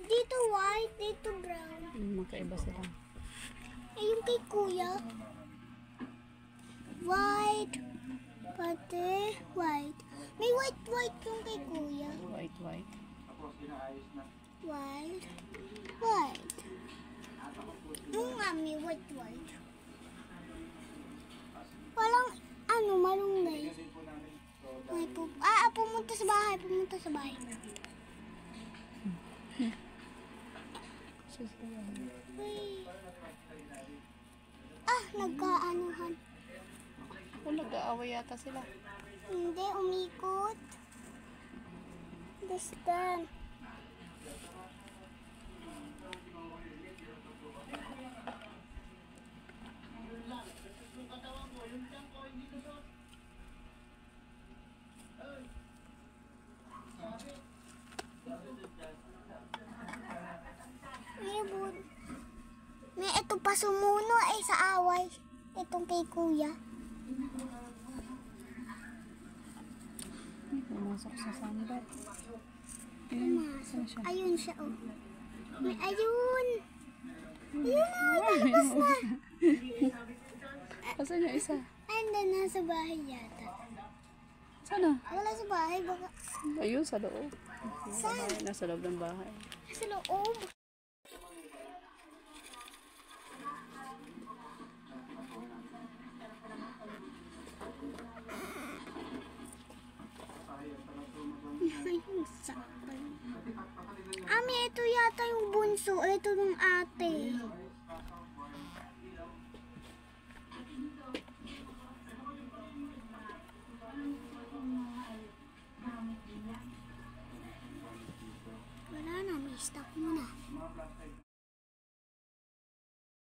Dito white, dito brown. Magkaiba sila. Eh, yung kay kuya. White. Pati white. May white yung kay kuya. White. White. Yung nga, may white. Parang, malunggay. Pumunta sa bahay. Uy. Nagkaanuhan. Nag-aaway yata sila. Hindi, umikot. Distan. May ito pa sumuno ay sa away. Itong kay kuya. Pumasok sa sambat. Ayun siya, oh. Ayun. Tapos na. Asan yung isa? Andun, nasa bahay yata. Sana? Wala sa bahay, baka. Ayun, sa loob. Saan? Nasa loob ng bahay. Sa loob. Ayun, sakal. Ami, ito yata yung bunso. Ito ng ate. Wala na, may stock muna.